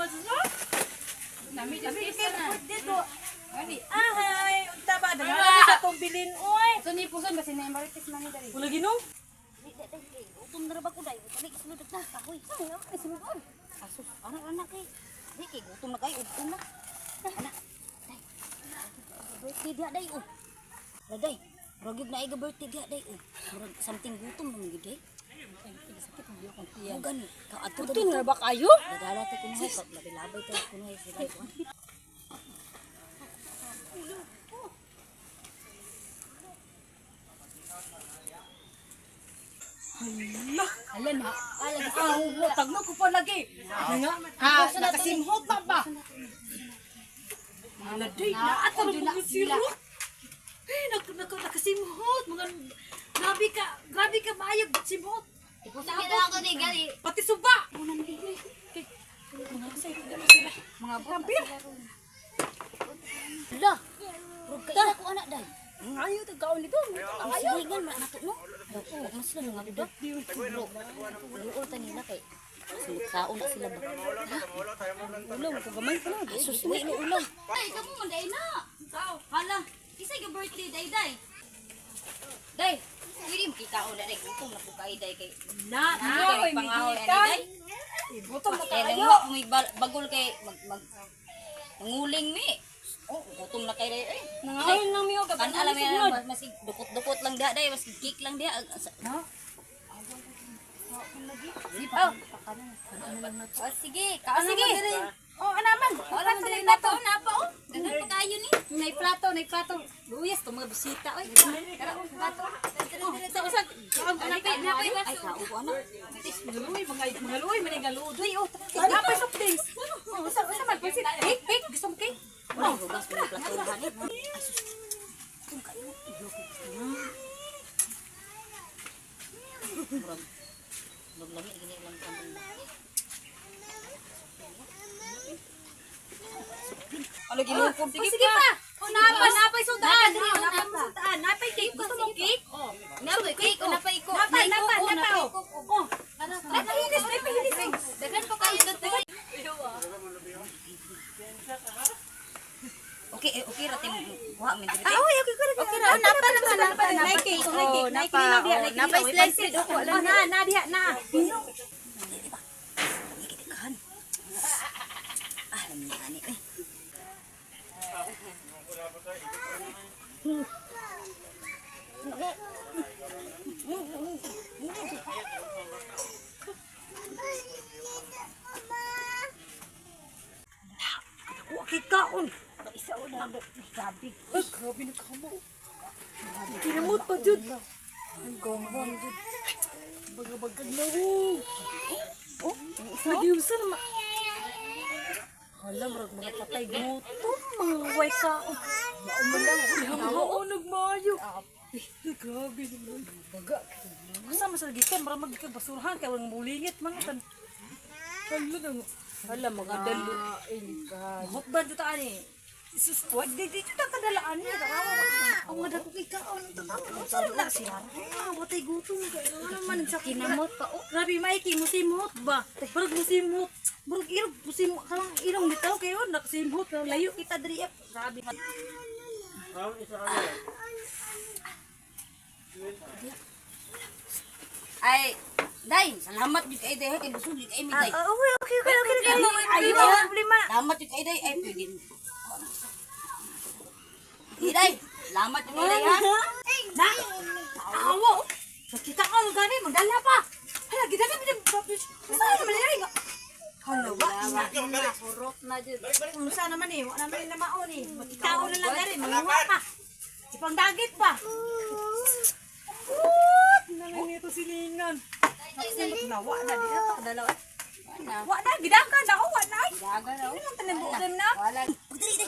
mas no. Nami kay dito. Ani, ahay, unta ba dala sa tong bilin oy. Ito ni puson ba sinay marites man ni dali. Wala ginom. Utom na ba ko dai? Dali isulod na kahoy. Ano isulod on? Asus, anak kay. Di kay gutom na kay utom na. Anak. Birthday dia day oh. Day. Ragib na iga birthday dia day oh. Murag something gutom man gid day. Sakit mo yo kon tiyan. Gani, ka ato Ito na ba kayo? dadala ta kuno pag labay ta kuno sila ko. Ala na. Tag mo ko pa lagi. Nga. Nakasimhot na ba? Ala day, naato na mo siro. Eh, nakasimhot. Mga grabe ka maayog simhot. Sige na ako ni gali. Pati suba. Mga vampir. Lah. Rugay ko anak day. Ngayon tagaon dito. Ang silingan man nato no. Mas lang nga budak. Luol ta nila kay saon na sila ba. Ulang ko gamay pa na. Asus ni ulang. Ay, kamu man day na. Hala, isa ka birthday day day. Day, hindi mo kita o day gutom na ko kay day kay. Na, Kay pangahoy ani day. Gutom na Kaya tayo. lang mo may bagol kay manguling mi. Oh, gutom na kay day. Nangayon lang miyo Kan alam mo mas dukot-dukot lang dia day, mas kick lang dia. No? Sipaw. Oh, sige, sige. Oh, anaman. Wala man dali nato na pa oh. Dagan pa kayo ni. Nay plato. Luyas to mga bisita oy. Tara oh, plato. Sa usag. Ay kaubo ana. Mga luoy, manigaludoy. Oh, napay soft drinks. Oh, sa man pansit. Cake, gusto mo cake? Wala hugas mo plato na hani. Asus. Tung kayo. Lagi gini lang kampung. Ano ginukom? Sige pa. Oh, napay sudan. Napay cake. Gusto mo cake? Oh, napay cake, napay ko. Napay. Oh, Napahinis. Dagan pa kayo dito. Okay ra tim kuha min dito. okay ra. Napay. Nike. Napay slice ko. Na diha na. Alam niya ani eh. Okay kaon. Isa una grabe. Ay, grabe na kamo. Kinamot pa jud. Ang gambang jud. Bagag na ho. Oh, nadiusan ma. Hala, marag mga patay gutom. Mga way kaon. Oo, nagmayo. Grabe naman. Baga. Kasama sa gitan, marag magkabasurahan. Kaya walang mulingit. Mga tan. Hala na. Hala, mga dalo. Hotban dito ani. Isus po, di dito kadalaan niya. Ang mga dako kay kaon. Sarap na sila. Watay gutom. Ano naman sa Kinamot pa oh. Grabe, Mikey, musimhot ba? Barag musimhot. Barag irog, musimhot. Kalang irong bitaw kayo, nakasimhot. Layo kita dari. Grabe. Ay, day, salamat jud kay day kay busog jud kay mi day. Okay. Ayo, problema. salamat jud kay day ay pwede. Day, salamat jud kay day ha. Na, awo. Kita ka gani, magdala pa. Hala, kita ka bilang papis. Saan naman nila? Hala, wa. Purok na jud. Kung saan naman eh, wala naman yung namaon eh. Magkitao na lang gani, manguha pa. Ipangdagit pa. Nalang ito silingan. Nawa na, di na pakadalaw. Wa na, gidakan na, wa na. Daga raw. Ano ang tanimbukan na? Wala. Dali.